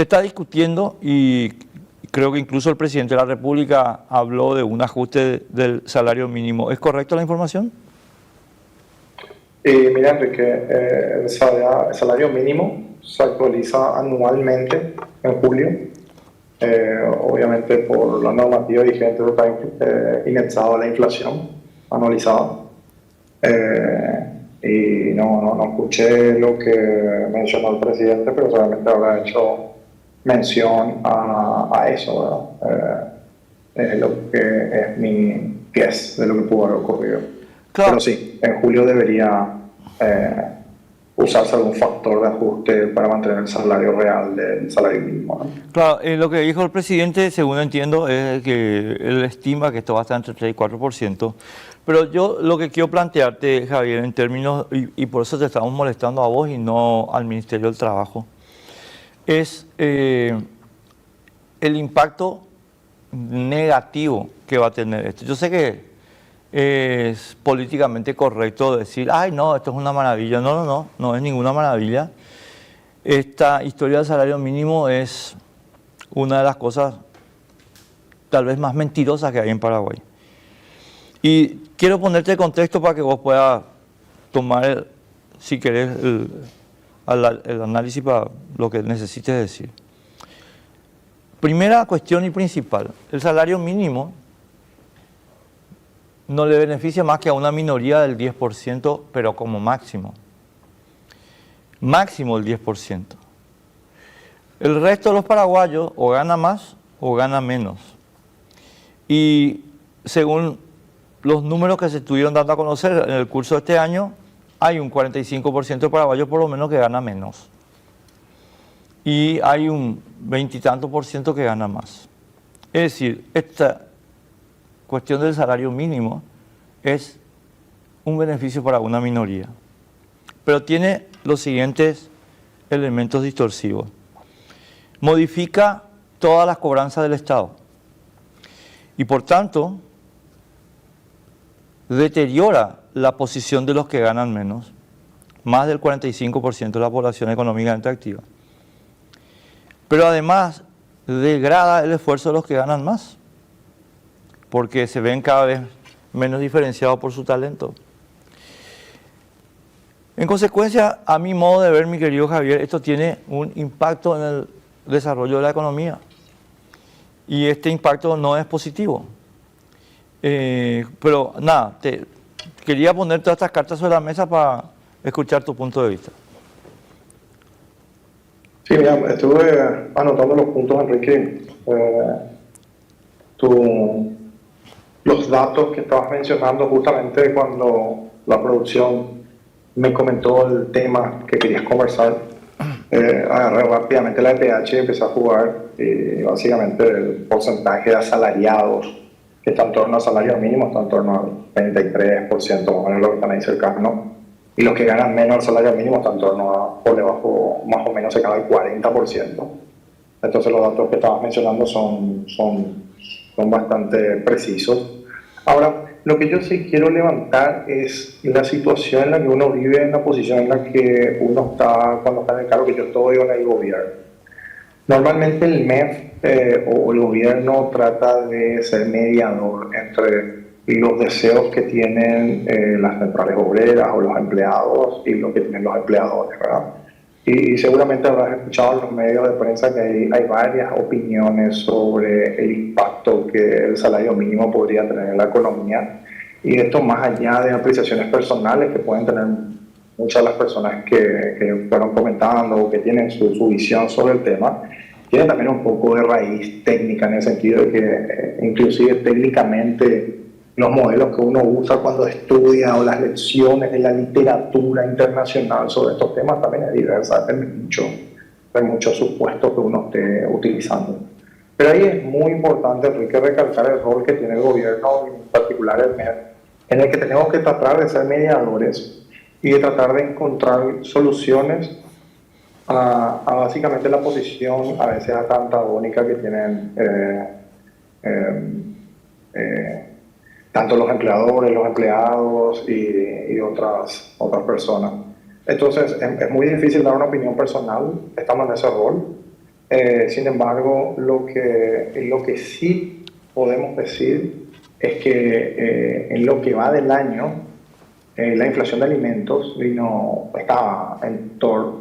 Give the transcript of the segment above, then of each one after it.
Se está discutiendo y creo que incluso el presidente de la República habló de un ajuste del salario mínimo. ¿Es correcta la información? Mira, Enrique, el salario mínimo se actualiza anualmente en julio. Obviamente por la normativa vigente está indexado a la inflación anualizada. Y no escuché lo que mencionó el presidente, pero solamente habrá hecho mención a eso, ¿verdad? Es lo que es mi guess de lo que pudo haber ocurrido. Claro. Pero sí, en julio debería usarse algún factor de ajuste para mantener el salario real del salario mínimo, ¿no? Claro, lo que dijo el presidente, según entiendo, es que él estima que esto va a estar entre 3 y 4%. Pero yo lo que quiero plantearte, Javier, en términos, y por eso te estamos molestando a vos y no al Ministerio del Trabajo, es el impacto negativo que va a tener esto. Yo sé que es políticamente correcto decir, ay no, esto es una maravilla. No es ninguna maravilla. Esta historia del salario mínimo es una de las cosas tal vez más mentirosas que hay en Paraguay. Y quiero ponerte el contexto para que vos puedas tomar, si querés, el análisis para lo que necesites decir. Primera cuestión y principal, el salario mínimo no le beneficia más que a una minoría del 10%, pero como máximo. Máximo el 10%. El resto de los paraguayos o gana más o gana menos. Y según los números que se estuvieron dando a conocer en el curso de este año, hay un 45% de paraguayos por lo menos que gana menos. Y hay un 20 y tanto por ciento que gana más. Es decir, esta cuestión del salario mínimo es un beneficio para una minoría. Pero tiene los siguientes elementos distorsivos. Modifica todas las cobranzas del Estado. Y por tanto, deteriora la posición de los que ganan menos, más del 45% de la población económicamente activa. Pero además, degrada el esfuerzo de los que ganan más, porque se ven cada vez menos diferenciados por su talento. En consecuencia, a mi modo de ver, mi querido Javier, esto tiene un impacto en el desarrollo de la economía. Y este impacto no es positivo. Pero nada, quería poner todas estas cartas sobre la mesa para escuchar tu punto de vista. Sí, mira, estuve anotando los puntos, Enrique. Los datos que estabas mencionando justamente cuando la producción me comentó el tema que querías conversar. Agarré rápidamente la EPH y empecé a jugar y básicamente el porcentaje de asalariados que está en torno al salario mínimo está en torno al 23%, más o menos lo que están ahí cercanos, y los que ganan menos al salario mínimo están en torno a, por debajo, más o menos cerca del 40%. Entonces los datos que estabas mencionando son bastante precisos. Ahora, lo que yo sí quiero levantar es la situación en la que uno vive, en la posición en la que uno está cuando está en el cargo que yo estoy en el gobierno. Normalmente el MEF o el gobierno trata de ser mediador entre los deseos que tienen las centrales obreras o los empleados y lo que tienen los empleadores, ¿verdad? Y seguramente habrás escuchado en los medios de prensa que hay varias opiniones sobre el impacto que el salario mínimo podría tener en la economía. Y esto más allá de apreciaciones personales que pueden tener muchas de las personas que fueron comentando o que tienen su visión sobre el tema, tiene también un poco de raíz técnica en el sentido de que inclusive técnicamente los modelos que uno usa cuando estudia o las lecciones de la literatura internacional sobre estos temas también es diversa, hay muchos supuestos que uno esté utilizando. Pero ahí es muy importante, Enrique, recalcar el rol que tiene el gobierno, en particular el MEF, en el que tenemos que tratar de ser mediadores y de tratar de encontrar soluciones a básicamente la posición a veces hasta antagónica que tienen tanto los empleadores, los empleados y otras personas. Entonces es muy difícil dar una opinión personal estando en ese rol, Sin embargo, lo que sí podemos decir es que en lo que va del año, la inflación de alimentos está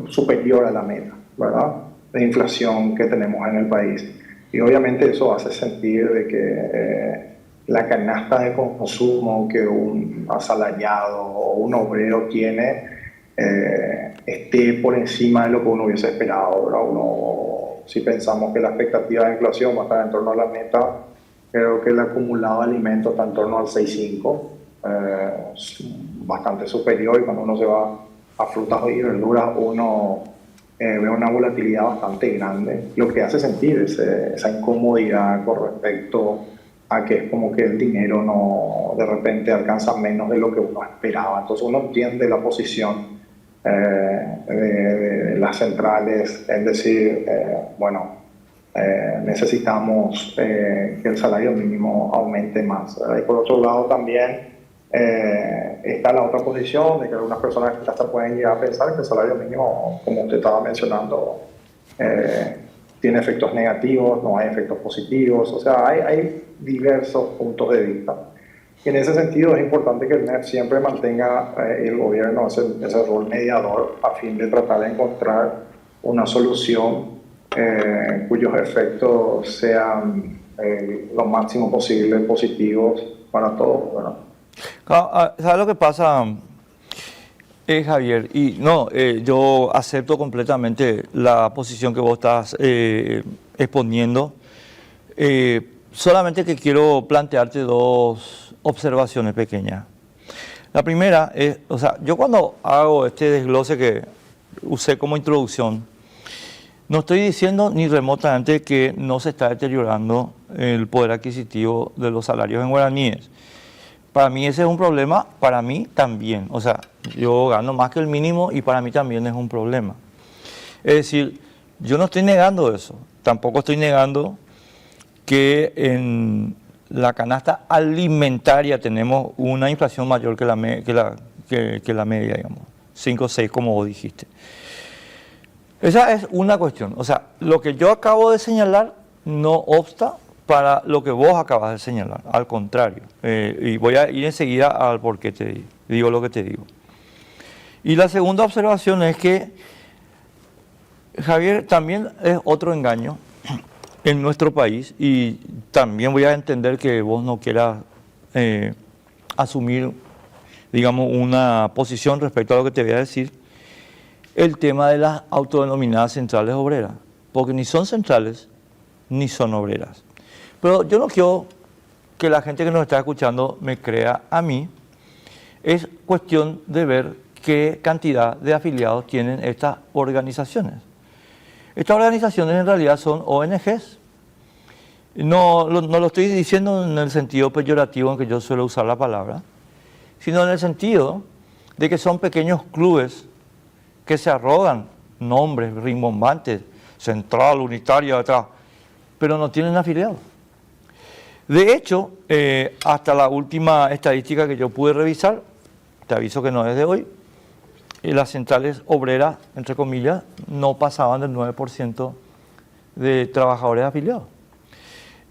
superior a la meta, ¿verdad? De inflación que tenemos en el país. Y obviamente eso hace sentir de que la canasta de consumo que un asalariado o un obrero tiene esté por encima de lo que uno hubiese esperado, ¿verdad? Si pensamos que la expectativa de inflación va a estar en torno a la meta, creo que el acumulado de alimentos está en torno al 6,5, bastante superior, y cuando uno se va a frutas y verduras uno ve una volatilidad bastante grande, lo que hace sentir esa incomodidad con respecto a que es como que el dinero no de repente alcanza menos de lo que uno esperaba. Entonces uno entiende la posición de las centrales, es decir, necesitamos que el salario mínimo aumente más, ¿verdad? Y por otro lado también está la otra posición de que algunas personas hasta pueden llegar a pensar que el salario mínimo, como usted estaba mencionando, tiene efectos negativos, no hay efectos positivos, o sea, hay diversos puntos de vista. Y en ese sentido es importante que el MEF siempre mantenga el gobierno ese rol mediador a fin de tratar de encontrar una solución cuyos efectos sean lo máximo posible positivos para todos, ¿verdad? ¿Sabes lo que pasa, Javier? Y no, yo acepto completamente la posición que vos estás exponiendo. Solamente que quiero plantearte dos observaciones pequeñas. La primera es, o sea, yo cuando hago este desglose que usé como introducción, no estoy diciendo ni remotamente que no se está deteriorando el poder adquisitivo de los salarios en guaraníes. Para mí ese es un problema, para mí también. O sea, yo gano más que el mínimo y para mí también es un problema. Es decir, yo no estoy negando eso. Tampoco estoy negando que en la canasta alimentaria tenemos una inflación mayor que la media, digamos, 5 o 6 como vos dijiste. Esa es una cuestión. O sea, lo que yo acabo de señalar no obsta para lo que vos acabas de señalar, al contrario. Y voy a ir enseguida al por qué te digo lo que te digo. Y la segunda observación es que, Javier, también es otro engaño en nuestro país, y también voy a entender que vos no quieras asumir, digamos, una posición respecto a lo que te voy a decir, el tema de las autodenominadas centrales obreras, porque ni son centrales ni son obreras. Pero yo no quiero que la gente que nos está escuchando me crea a mí, es cuestión de ver qué cantidad de afiliados tienen estas organizaciones. Estas organizaciones en realidad son ONGs. No lo estoy diciendo en el sentido peyorativo en que yo suelo usar la palabra, sino en el sentido de que son pequeños clubes que se arrogan nombres rimbombantes, central, unitaria, detrás, pero no tienen afiliados. De hecho, hasta la última estadística que yo pude revisar, te aviso que no es de hoy, las centrales obreras, entre comillas, no pasaban del 9% de trabajadores afiliados.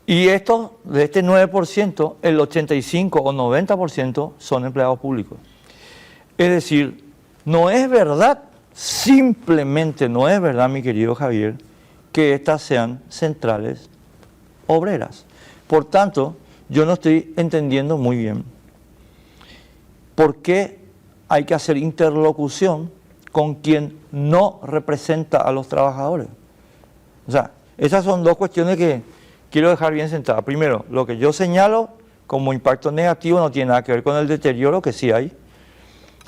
Y de este 9%, el 85 o 90% son empleados públicos. Es decir, no es verdad, simplemente no es verdad, mi querido Javier, que estas sean centrales obreras. Por tanto, yo no estoy entendiendo muy bien por qué hay que hacer interlocución con quien no representa a los trabajadores. O sea, esas son dos cuestiones que quiero dejar bien sentadas. Primero, lo que yo señalo como impacto negativo no tiene nada que ver con el deterioro, que sí hay.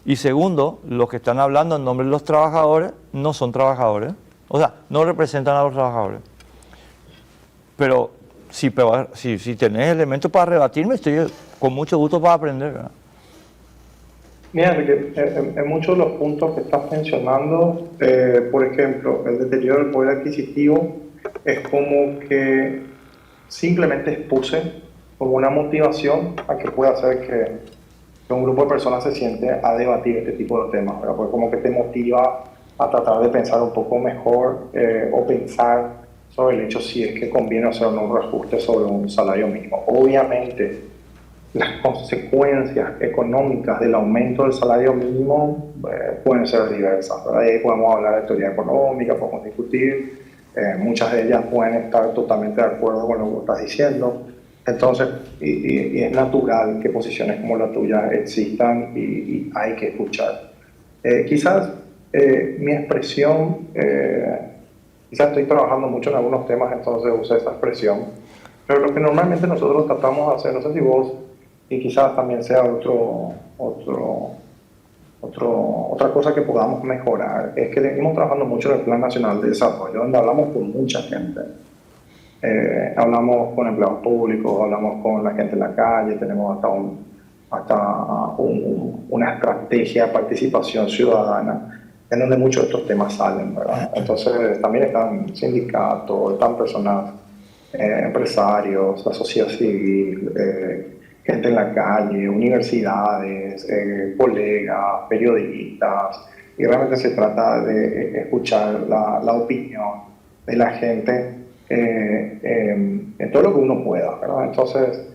Y segundo, los que están hablando en nombre de los trabajadores no son trabajadores, o sea, no representan a los trabajadores. Pero si tenés elementos para rebatirme, estoy con mucho gusto para aprender, ¿verdad? Mira, Enrique, en muchos de los puntos que estás mencionando, por ejemplo, el deterioro del poder adquisitivo es como que simplemente expuse como una motivación a que pueda hacer que un grupo de personas se siente a debatir este tipo de temas, ¿verdad? Porque como que te motiva a tratar de pensar un poco mejor o pensar sobre el hecho si es que conviene hacer un reajuste sobre un salario mínimo. Obviamente, las consecuencias económicas del aumento del salario mínimo pueden ser diversas, ¿verdad? Ahí podemos hablar de teoría económica, podemos discutir, muchas de ellas pueden estar totalmente de acuerdo con lo que estás diciendo. Entonces, y es natural que posiciones como la tuya existan y hay que escuchar. Quizás mi expresión, quizás estoy trabajando mucho en algunos temas, entonces usé esa expresión, pero lo que normalmente nosotros tratamos de hacer, no sé si vos, y quizás también sea otra cosa que podamos mejorar, es que venimos trabajando mucho en el Plan Nacional de Desarrollo, donde hablamos con mucha gente. Hablamos con empleados públicos, hablamos con la gente en la calle, tenemos hasta una estrategia de participación ciudadana en donde muchos de estos temas salen, ¿verdad? Entonces también están sindicatos, están personas, empresarios, la sociedad civil, gente en la calle, universidades, colegas, periodistas, y realmente se trata de escuchar la opinión de la gente en todo lo que uno pueda, ¿verdad? Entonces,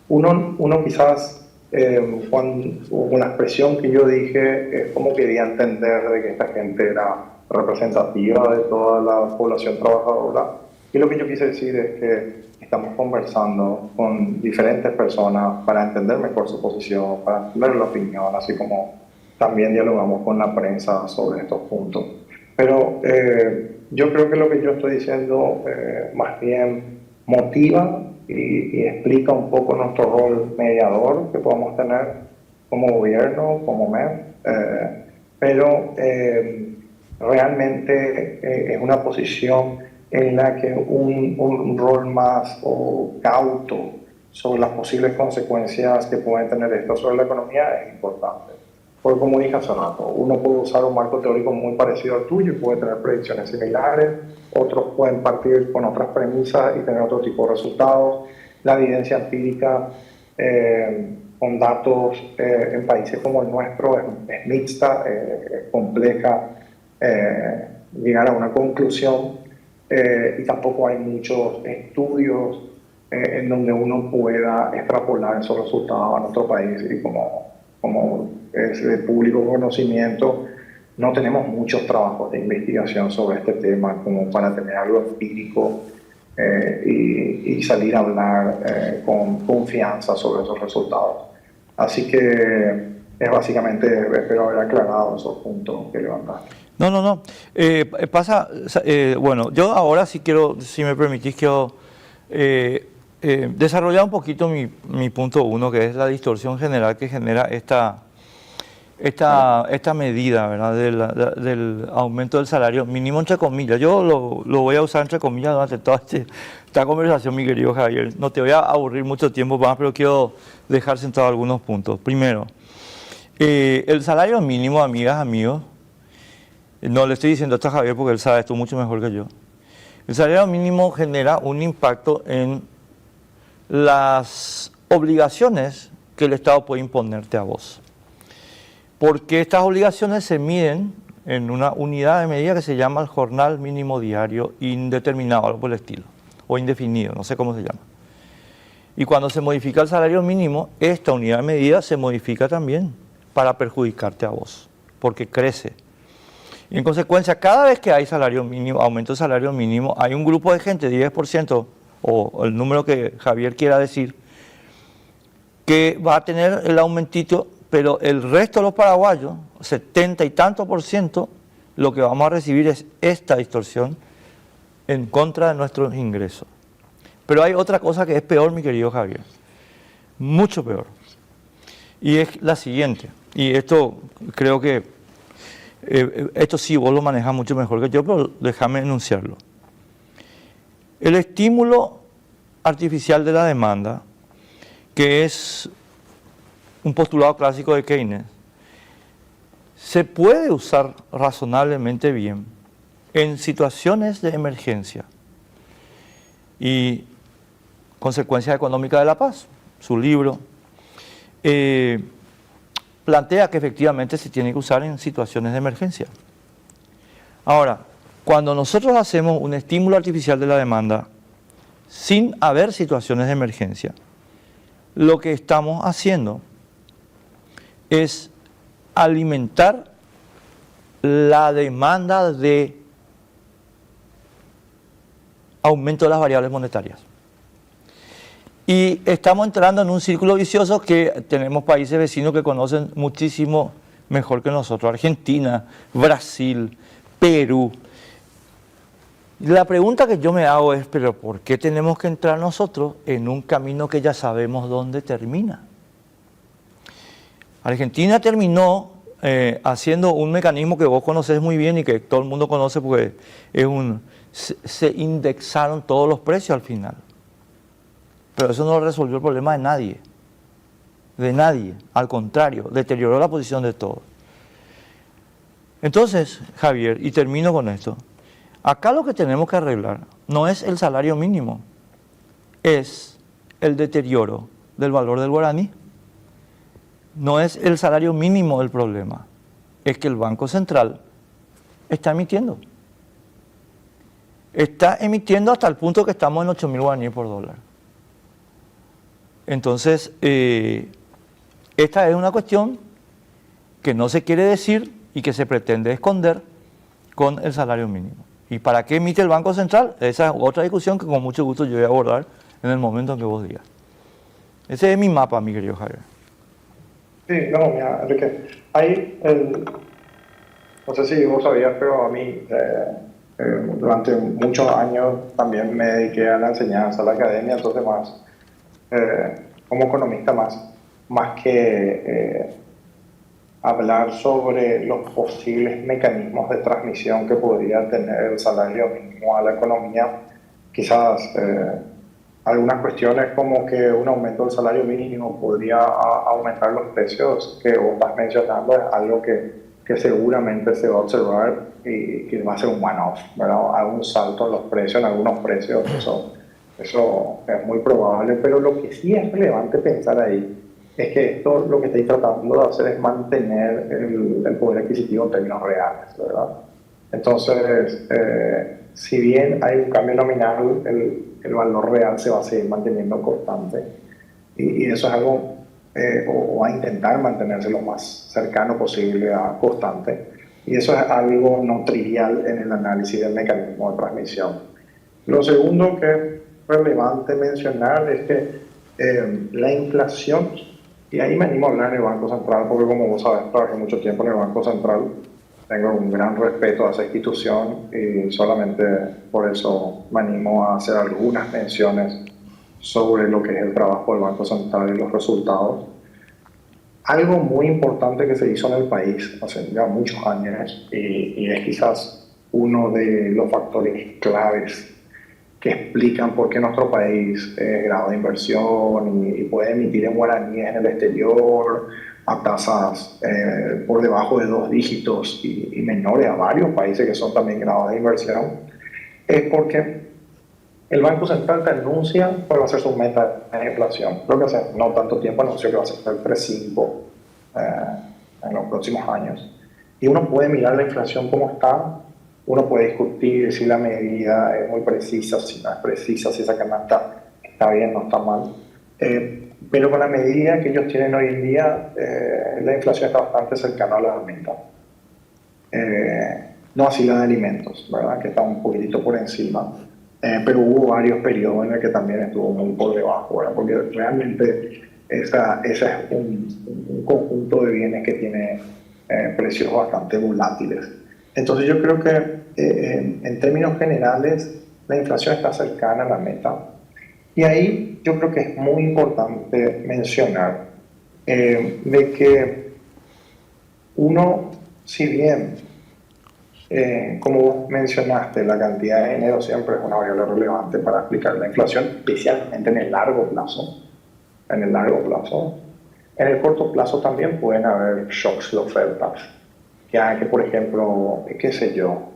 uno quizás, con la expresión que yo dije, es como quería entender de que esta gente era representativa de toda la población trabajadora, y lo que yo quise decir es que estamos conversando con diferentes personas para entender mejor su posición, para entender la opinión, así como también dialogamos con la prensa sobre estos puntos. Pero yo creo que lo que yo estoy diciendo más bien motiva y explica un poco nuestro rol mediador que podemos tener como gobierno, como MEF, pero realmente es una posición en la que un rol más cauto sobre las posibles consecuencias que pueden tener esto sobre la economía es importante. Porque como dije hace rato, uno puede usar un marco teórico muy parecido al tuyo y puede tener predicciones similares, otros pueden partir con otras premisas y tener otro tipo de resultados. La evidencia empírica con datos en países como el nuestro es mixta, es compleja llegar a una conclusión y tampoco hay muchos estudios en donde uno pueda extrapolar esos resultados a nuestro país y como es de público conocimiento, no tenemos muchos trabajos de investigación sobre este tema como para tener algo empírico y salir a hablar con confianza sobre esos resultados. Así que es básicamente, espero haber aclarado esos puntos que levantaste. No. Bueno, yo ahora sí quiero, si me permitís, quiero desarrollar un poquito mi punto uno, que es la distorsión general que genera esta medida, ¿verdad? Del aumento del salario mínimo, entre comillas. Yo lo voy a usar entre comillas durante toda esta conversación, mi querido Javier. No te voy a aburrir mucho tiempo más, pero quiero dejar sentados algunos puntos. Primero, el salario mínimo, amigas, amigos, no le estoy diciendo esto a Javier porque él sabe esto mucho mejor que yo. El salario mínimo genera un impacto en las obligaciones que el Estado puede imponerte a vos. Porque estas obligaciones se miden en una unidad de medida que se llama el jornal mínimo diario indeterminado, algo por el estilo, o indefinido, no sé cómo se llama. Y cuando se modifica el salario mínimo, esta unidad de medida se modifica también para perjudicarte a vos, porque crece. Y en consecuencia, cada vez que hay salario mínimo, aumento de salario mínimo, hay un grupo de gente, 10%, o el número que Javier quiera decir, que va a tener el aumentito, pero el resto de los paraguayos, 70 y tanto %, lo que vamos a recibir es esta distorsión en contra de nuestros ingresos. Pero hay otra cosa que es peor, mi querido Javier, mucho peor, y es la siguiente, y esto creo que esto sí vos lo manejas mucho mejor que yo, pero déjame enunciarlo. El estímulo artificial de la demanda, que es un postulado clásico de Keynes, se puede usar razonablemente bien en situaciones de emergencia y consecuencias económicas de la paz. Su libro plantea que efectivamente se tiene que usar en situaciones de emergencia. Ahora, Cuando nosotros hacemos un estímulo artificial de la demanda sin haber situaciones de emergencia, lo que estamos haciendo es alimentar la demanda de aumento de las variables monetarias. Y estamos entrando en un círculo vicioso que tenemos países vecinos que conocen muchísimo mejor que nosotros: Argentina, Brasil, Perú. La pregunta que yo me hago es, ¿pero por qué tenemos que entrar nosotros en un camino que ya sabemos dónde termina? Argentina terminó haciendo un mecanismo que vos conocés muy bien y que todo el mundo conoce, porque se indexaron todos los precios al final. Pero eso no resolvió el problema de nadie. De nadie. Al contrario, deterioró la posición de todos. Entonces, Javier, y termino con esto, acá lo que tenemos que arreglar no es el salario mínimo, es el deterioro del valor del guaraní. No es el salario mínimo el problema, es que el Banco Central está emitiendo. Está emitiendo hasta el punto que estamos en 8.000 guaraníes por dólar. Entonces, esta es una cuestión que no se quiere decir y que se pretende esconder con el salario mínimo. ¿Y para qué emite el Banco Central? Esa es otra discusión que con mucho gusto yo voy a abordar en el momento en que vos digas. Ese es mi mapa, mi querido Javier. Sí, no, mira, Enrique, no sé si vos sabías, pero a mí durante muchos años también me dediqué a la enseñanza, a la academia, entonces como economista más que hablar sobre los posibles mecanismos de transmisión que podría tener el salario mínimo a la economía, quizás algunas cuestiones como que un aumento del salario mínimo podría aumentar los precios que vos estás mencionando, es algo que seguramente se va a observar y que va a ser un one-off, ¿verdad? Algún salto en los precios, en algunos precios, eso es muy probable, pero lo que sí es relevante pensar ahí es que esto lo que estáis tratando de hacer es mantener el poder adquisitivo en términos reales, ¿verdad? Entonces, si bien hay un cambio nominal, el valor real se va a seguir manteniendo constante, y eso es algo, o a intentar mantenerse lo más cercano posible a constante, y eso es algo no trivial en el análisis del mecanismo de transmisión. Lo segundo que es relevante mencionar es que la inflación, y ahí me animo a hablar del Banco Central, porque como vos sabés, trabajé mucho tiempo en el Banco Central, tengo un gran respeto a esa institución y solamente por eso me animo a hacer algunas menciones sobre lo que es el trabajo del Banco Central y los resultados. Algo muy importante que se hizo en el país hace ya muchos años, y es quizás uno de los factores claves que explican por qué nuestro país es grado de inversión y puede emitir en guaraníes en el exterior a tasas por debajo de 2 dígitos y menores a varios países que son también grados de inversión, es porque el Banco Central te anuncia cuál va a ser su meta de inflación. Creo que hace no tanto tiempo anunció que va a ser el 3.5 en los próximos años. Y uno puede mirar la inflación como está. Uno puede discutir si la medida es muy precisa, si no es precisa, si esa canasta está bien, no está mal. Pero con la medida que ellos tienen hoy en día, la inflación está bastante cercana a la meta. No así la de alimentos, ¿verdad? Que está un poquitito por encima. Pero hubo varios periodos en los que también estuvo muy por debajo, ¿verdad? Porque realmente ese es un conjunto de bienes que tiene precios bastante volátiles. Entonces yo creo que en términos generales la inflación está cercana a la meta, y ahí yo creo que es muy importante mencionar de que uno, si bien como vos mencionaste, la cantidad de dinero siempre es una variable relevante para explicar la inflación, especialmente en el largo plazo. En el corto plazo también pueden haber shocks de ofertas, que hagan que, por ejemplo, qué sé yo,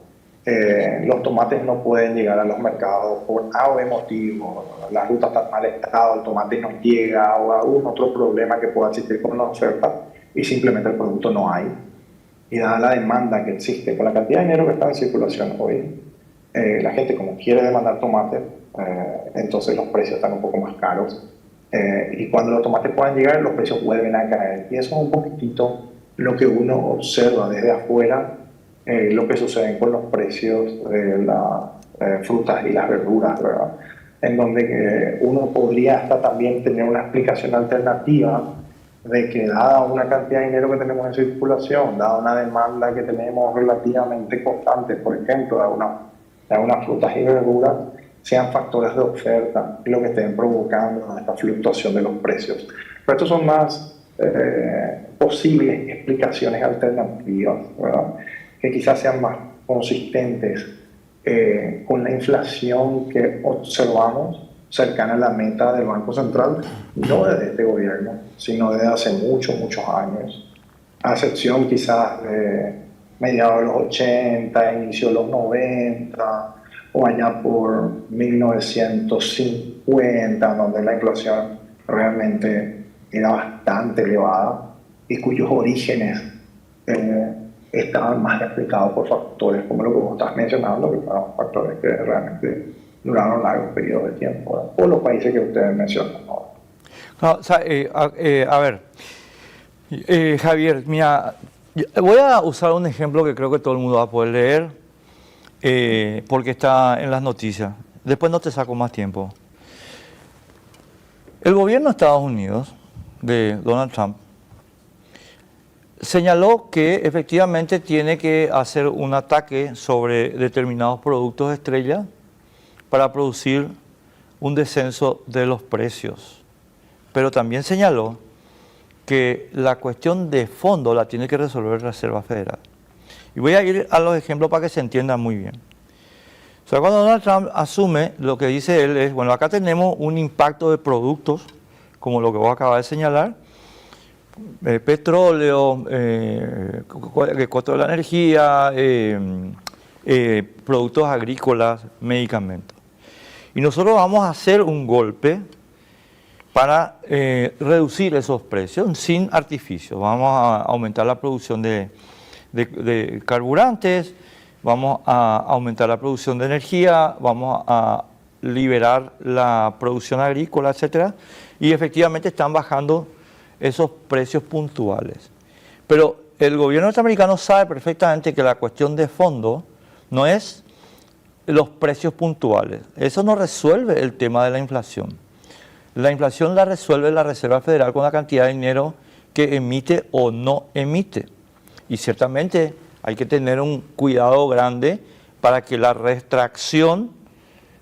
los tomates no pueden llegar a los mercados por A o B motivo, la ruta está en mal estado, el tomate no llega, o algún otro problema que pueda existir con la oferta y simplemente el producto no hay. Y dada la demanda que existe, con la cantidad de dinero que está en circulación hoy, la gente como quiere demandar tomate, entonces los precios están un poco más caros. Y cuando los tomates puedan llegar, los precios vuelven a caer. Y eso es un poquitito lo que uno observa desde afuera, lo que sucede con los precios de las frutas y las verduras, ¿verdad? En donde uno podría hasta también tener una explicación alternativa de que dada una cantidad de dinero que tenemos en circulación, dada una demanda que tenemos relativamente constante, por ejemplo, de algunas frutas y verduras, sean factores de oferta lo que estén provocando esta fluctuación de los precios. Pero estos son más posibles explicaciones alternativas, ¿verdad? Que quizás sean más consistentes con la inflación que observamos cercana a la meta del Banco Central, no desde este gobierno, sino desde hace muchos años, a excepción quizás de mediados de los 80, inicio de los 90, o allá por 1950, donde la inflación realmente era bastante elevada y cuyos orígenes estaban más explicados por factores como lo que vos estás mencionando, que fueron factores que realmente duraron largos periodos de tiempo, ¿verdad? Por los países que ustedes mencionan ahora. No, o sea, a ver, Javier, mira, voy a usar un ejemplo que creo que todo el mundo va a poder leer, porque está en las noticias. Después no te saco más tiempo. El gobierno de Estados Unidos, de Donald Trump, señaló que efectivamente tiene que hacer un ataque sobre determinados productos estrella para producir un descenso de los precios. Pero también señaló que la cuestión de fondo la tiene que resolver la Reserva Federal. Y voy a ir a los ejemplos para que se entienda muy bien. O sea, cuando Donald Trump asume, lo que dice él es, bueno, acá tenemos un impacto de productos, como lo que vos acabas de señalar, petróleo, costo de la energía, productos agrícolas, medicamentos. Y nosotros vamos a hacer un golpe para reducir esos precios sin artificios. Vamos a aumentar la producción de carburantes, vamos a aumentar la producción de energía, vamos a liberar la producción agrícola, etcétera, y efectivamente están bajando esos precios puntuales. Pero el gobierno norteamericano sabe perfectamente que la cuestión de fondo no es los precios puntuales. Eso no resuelve el tema de la inflación. La inflación la resuelve la Reserva Federal con la cantidad de dinero que emite o no emite. Y ciertamente hay que tener un cuidado grande para que la retracción,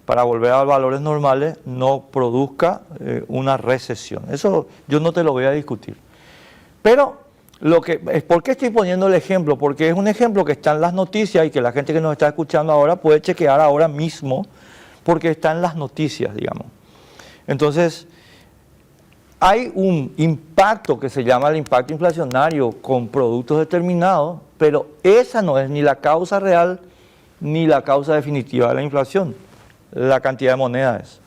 para volver a valores normales, no produzca una recesión. Eso yo no te lo voy a discutir. Pero, ¿por qué estoy poniendo el ejemplo? Porque es un ejemplo que está en las noticias y que la gente que nos está escuchando ahora puede chequear ahora mismo, porque está en las noticias, digamos. Entonces, hay un impacto que se llama el impacto inflacionario con productos determinados, pero esa no es ni la causa real ni la causa definitiva de la inflación, la cantidad de monedas.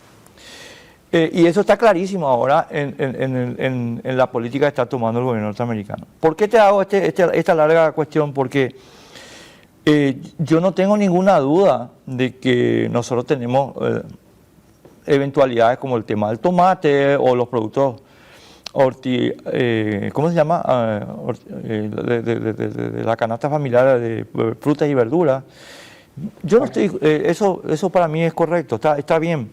Y eso está clarísimo ahora en la política que está tomando el gobierno norteamericano. ¿Por qué te hago esta larga cuestión? Porque yo no tengo ninguna duda de que nosotros tenemos eventualidades como el tema del tomate o los productos ¿cómo se llama? De la canasta familiar de frutas y verduras. Yo no estoy, eso para mí es correcto, está bien.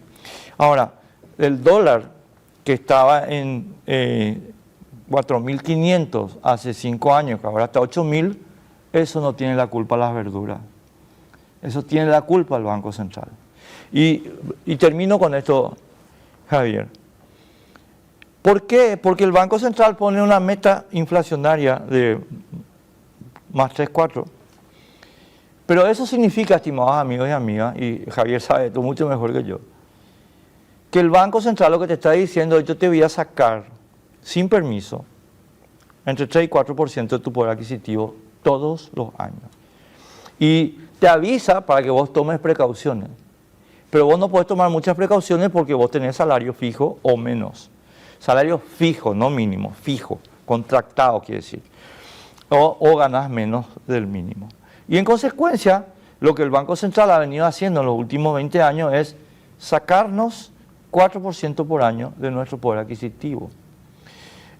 Ahora, el dólar que estaba en 4.500 hace 5 años, que ahora está 8.000, eso no tiene la culpa las verduras. Eso tiene la culpa el Banco Central. Y termino con esto, Javier. ¿Por qué? Porque el Banco Central pone una meta inflacionaria de más 3,4. Pero eso significa, estimados amigos y amigas, y Javier sabe esto mucho mejor que yo, que el Banco Central lo que te está diciendo es: yo te voy a sacar, sin permiso, entre 3 y 4% de tu poder adquisitivo todos los años. Y te avisa para que vos tomes precauciones. Pero vos no podés tomar muchas precauciones porque vos tenés salario fijo o menos. Salario fijo, no mínimo, fijo, contractado quiere decir. O ganás menos del mínimo. Y en consecuencia, Lo que el Banco Central ha venido haciendo en los últimos 20 años es sacarnos 4% por año de nuestro poder adquisitivo.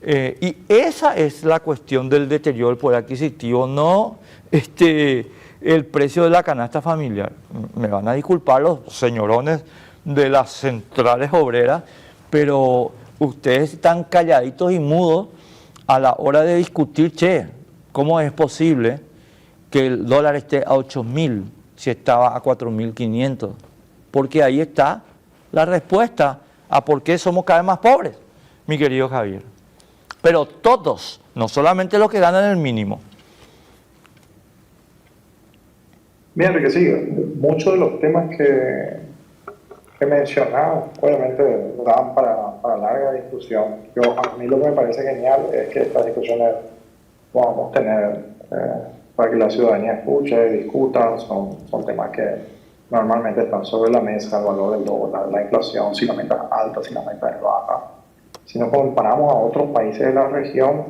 Y esa es la cuestión del deterioro del poder adquisitivo, no el precio de la canasta familiar. Me van a disculpar los señorones de las centrales obreras, pero ustedes están calladitos y mudos a la hora de discutir, ¿cómo es posible que el dólar esté a 8.000 si estaba a 4.500? Porque ahí está la respuesta a por qué somos cada vez más pobres, mi querido Javier. Pero todos, no solamente los que ganan el mínimo. Bien, Enrique, sí, muchos de los temas que he mencionado, obviamente, dan para larga discusión. A mí lo que me parece genial es que estas discusiones podamos tener para que la ciudadanía escuche, discuta, son temas que normalmente están sobre la mesa: el valor del dólar, la inflación, si la meta es alta, si la meta es baja. Si nos comparamos a otros países de la región,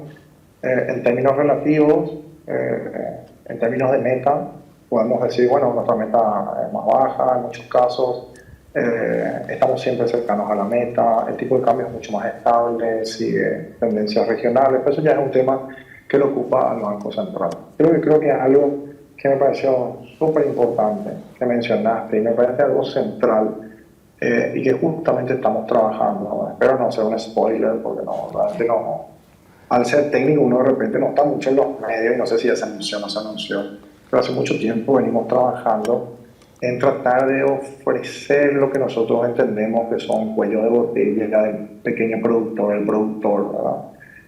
en términos relativos, en términos de meta, podemos decir, bueno, nuestra meta es más baja en muchos casos, estamos siempre cercanos a la meta, el tipo de cambio es mucho más estable, sigue tendencias regionales, pero eso ya es un tema que lo ocupa el Banco Central. Creo que es algo que me pareció súper importante que mencionaste y me parece algo central y que justamente estamos trabajando. Espero no ser un spoiler porque realmente no. Al ser técnico uno de repente no está mucho en los medios y no sé si ya se anunció o no se anunció, pero hace mucho tiempo venimos trabajando en tratar de ofrecer lo que nosotros entendemos que son cuellos de botella del pequeño productor, el productor, ¿verdad?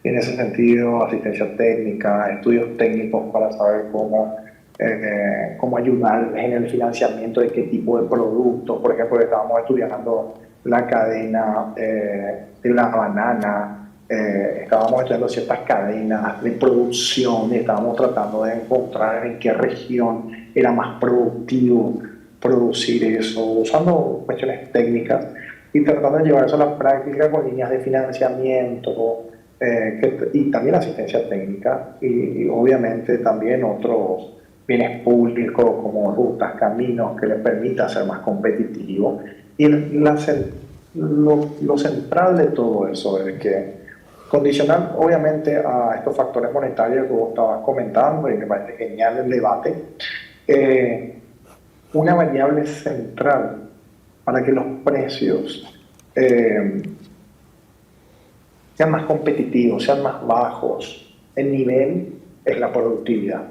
Y en ese sentido, asistencia técnica, estudios técnicos para saber cómo ayudar en el financiamiento de qué tipo de productos. Por ejemplo, estábamos estudiando la cadena de la banana, estábamos estudiando ciertas cadenas de producción y estábamos tratando de encontrar en qué región era más productivo producir eso, usando cuestiones técnicas y tratando de llevar eso a la práctica con líneas de financiamiento y también asistencia técnica y obviamente también otros bienes públicos como rutas, caminos que les permita ser más competitivos. Y lo central de todo eso es que condicional obviamente a estos factores monetarios que vos estabas comentando, y me parece genial el debate, una variable central para que los precios sean más competitivos, sean más bajos, el nivel es la productividad.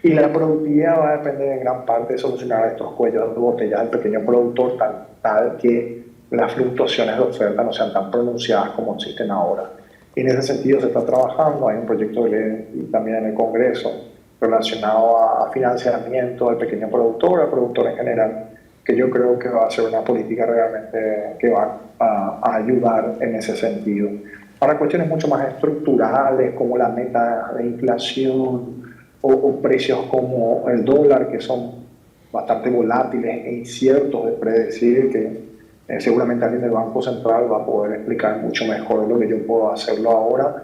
Y la productividad va a depender en gran parte de solucionar estos cuellos de botella del pequeño productor tal que las fluctuaciones de oferta no sean tan pronunciadas como existen ahora. Y en ese sentido se está trabajando, hay un proyecto de ley y también en el Congreso relacionado a financiamiento del pequeño productor, al productor en general, que yo creo que va a ser una política realmente que va a ayudar en ese sentido. Para cuestiones mucho más estructurales como la meta de inflación o precios como el dólar, que son bastante volátiles e inciertos de predecir, que seguramente alguien del Banco Central va a poder explicar mucho mejor lo que yo puedo hacerlo ahora.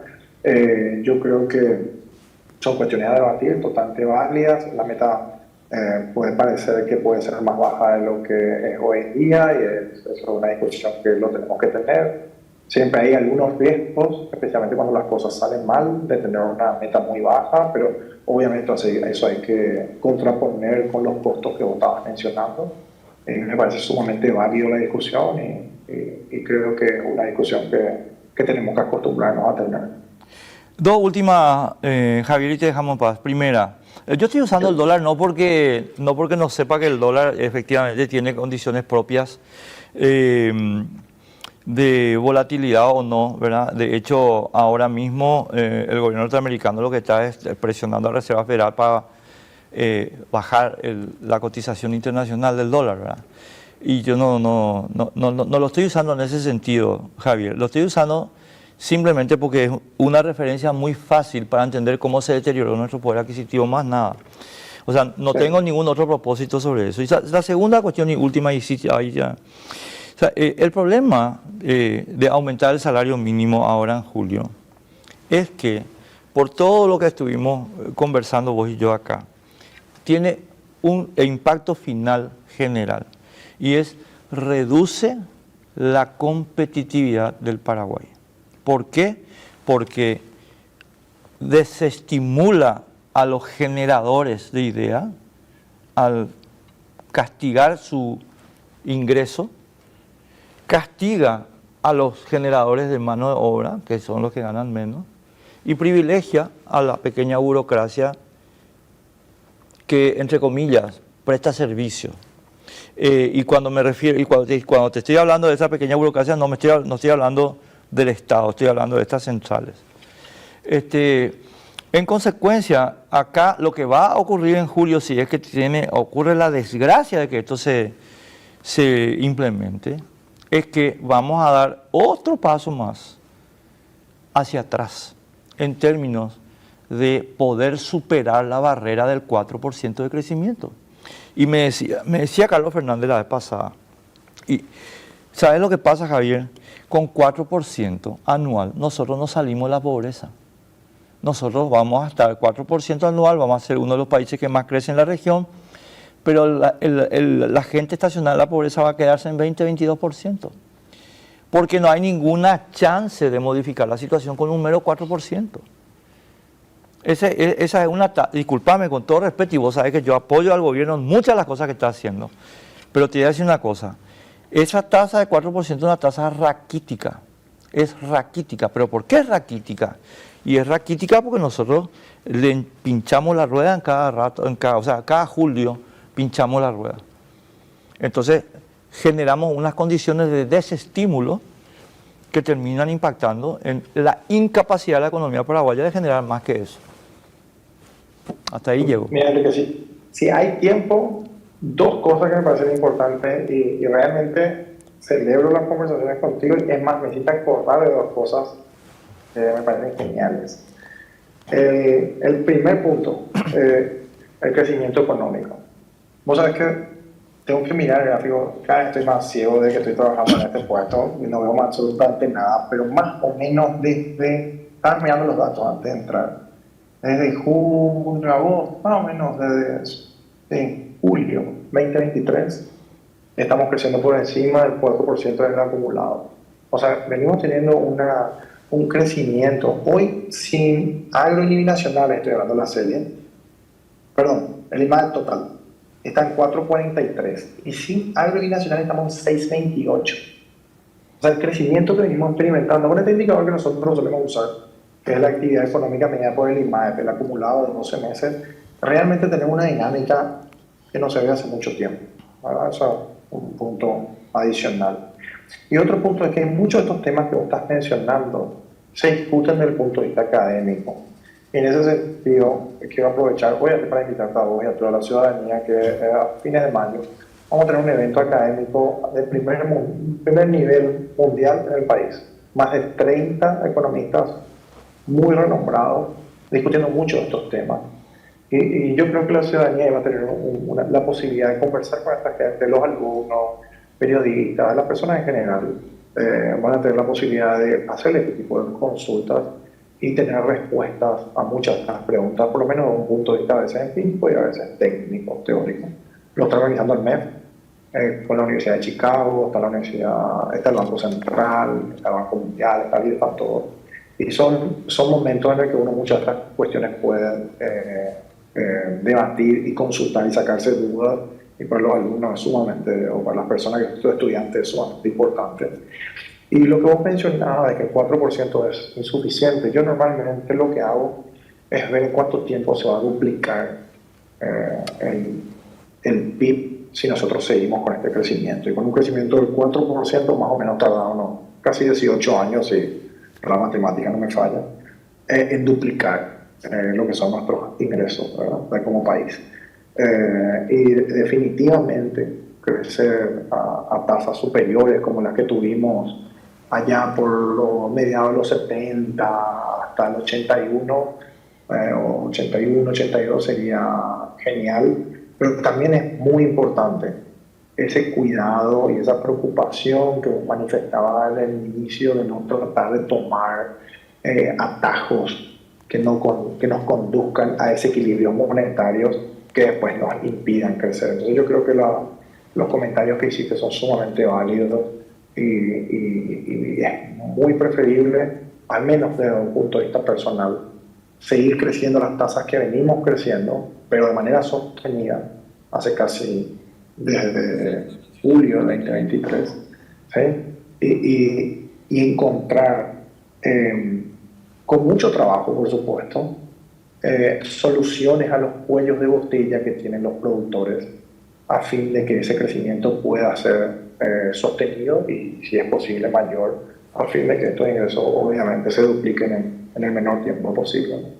Yo creo que son cuestiones a debatir, totalmente válidas. La meta puede parecer que puede ser más baja de lo que es hoy en día y eso es una discusión que lo tenemos que tener. Siempre hay algunos riesgos, especialmente cuando las cosas salen mal, de tener una meta muy baja, pero obviamente eso hay que contraponer con los costos que vos estabas mencionando. Me parece sumamente válido la discusión y creo que es una discusión que tenemos que acostumbrarnos a tener. Dos últimas, Javier, y te dejamos en paz. Primera, yo estoy usando el dólar no porque no sepa que el dólar efectivamente tiene condiciones propias de volatilidad o no, ¿verdad? De hecho, ahora mismo el gobierno norteamericano lo que está es presionando a la Reserva Federal para bajar la cotización internacional del dólar, ¿verdad? Y yo no lo estoy usando en ese sentido, Javier. Lo estoy usando simplemente porque es una referencia muy fácil para entender cómo se deterioró nuestro poder adquisitivo, más nada. O sea, no tengo ningún otro propósito sobre eso. Y la segunda cuestión y última, y sí, ahí ya. O sea, el problema de aumentar el salario mínimo ahora en julio es que, por todo lo que estuvimos conversando vos y yo acá, tiene un impacto final general, y es reduce la competitividad del Paraguay. ¿Por qué? Porque desestimula a los generadores de ideas al castigar su ingreso, castiga a los generadores de mano de obra, que son los que ganan menos, y privilegia a la pequeña burocracia que, entre comillas, presta servicio. Y cuando me refiero, y cuando te estoy hablando de esa pequeña burocracia, no estoy hablando del Estado, estoy hablando de estas centrales. En consecuencia, acá lo que va a ocurrir en julio, si es que ocurre la desgracia de que esto se implemente, es que vamos a dar otro paso más hacia atrás en términos de poder superar la barrera del 4% de crecimiento. Y me decía Carlos Fernández la vez pasada, y ¿sabes lo que pasa, Javier? Con 4% anual nosotros no salimos de la pobreza. Nosotros vamos a estar 4% anual, vamos a ser uno de los países que más crece en la región, pero la gente estacionada en la pobreza va a quedarse en 20-22%, porque no hay ninguna chance de modificar la situación con un mero 4%. Esa es una, discúlpame con todo respeto, y vos sabés que yo apoyo al gobierno en muchas de las cosas que está haciendo, pero te voy a decir una cosa, esa tasa de 4% es una tasa raquítica, es raquítica. ¿Pero por qué es raquítica? Y es raquítica porque nosotros le pinchamos la rueda en cada rato, cada julio pinchamos la rueda. Entonces generamos unas condiciones de desestímulo que terminan impactando en la incapacidad de la economía paraguaya de generar más que eso. Hasta ahí llego. Mira, Enrique, si hay tiempo, dos cosas que me parecen importantes y realmente celebro las conversaciones contigo. Es más, me hiciste acordar de dos cosas que me parecen geniales. El primer punto, el crecimiento económico. Vos sabés que tengo que mirar el gráfico, cada vez estoy más ciego de que estoy trabajando en este puesto y no veo absolutamente nada, pero más o menos estaba mirando los datos antes de entrar. Desde junio, agosto, más o menos desde julio 2023, estamos creciendo por encima del 4% del acumulado. O sea, venimos teniendo un crecimiento. Hoy, sin agro y binacionales, estoy hablando de la serie, perdón, el IMAX total está en 4.43 y sin agro y binacionales estamos en 6.28. O sea, el crecimiento que venimos experimentando con este indicador que nosotros solemos usar, que es la actividad económica medida por el IMAEP, el acumulado de 12 meses, realmente tenemos una dinámica que no se ve hace mucho tiempo, ¿verdad? Eso es un punto adicional. Y otro punto es que muchos de estos temas que vos estás mencionando se discuten desde el punto de vista académico. Y en ese sentido, quiero aprovechar hoy para invitarte a vos y a toda la ciudadanía que a fines de mayo vamos a tener un evento académico de primer nivel mundial en el país. Más de 30 economistas muy renombrados discutiendo muchos de estos temas. Y yo creo que la ciudadanía va a tener la posibilidad de conversar con esta gente, los alumnos, periodistas, las personas en general, van a tener la posibilidad de hacer este tipo de consultas y tener respuestas a muchas de las preguntas, por lo menos desde un punto de vista a veces empírico y a veces técnico, teórico. Lo está organizando el MEF, con la Universidad de Chicago, está el Banco Central, está el Banco Mundial, está el IFATOR. Y son momentos en los que uno muchas de estas cuestiones puede debatir y consultar y sacarse dudas, y para los alumnos es sumamente, o para las personas que son estudiantes es sumamente importante. Y lo que vos mencionabas de que el 4% es insuficiente, yo normalmente lo que hago es ver en cuánto tiempo se va a duplicar el PIB si nosotros seguimos con este crecimiento. Y con un crecimiento del 4% más o menos tarda casi 18 años, si la matemática no me falla, en duplicar lo que son nuestros ingresos, ¿verdad? Como país. Y definitivamente crecer a tasas superiores como las que tuvimos allá por los mediados de los 70 hasta el 81, 82 sería genial, pero también es muy importante ese cuidado y esa preocupación que manifestaba en el inicio de no tratar de tomar atajos que nos conduzcan a desequilibrios monetarios que después nos impidan crecer. Entonces yo creo que los comentarios que hiciste son sumamente válidos y es muy preferible, al menos desde un punto de vista personal, seguir creciendo las tasas que venimos creciendo, pero de manera sostenida, hace casi desde julio del 2023, ¿sí? Y encontrar, con mucho trabajo, por supuesto, soluciones a los cuellos de botella que tienen los productores a fin de que ese crecimiento pueda ser sostenido y, si es posible, mayor, a fin de que estos ingresos obviamente se dupliquen en el menor tiempo posible, ¿no?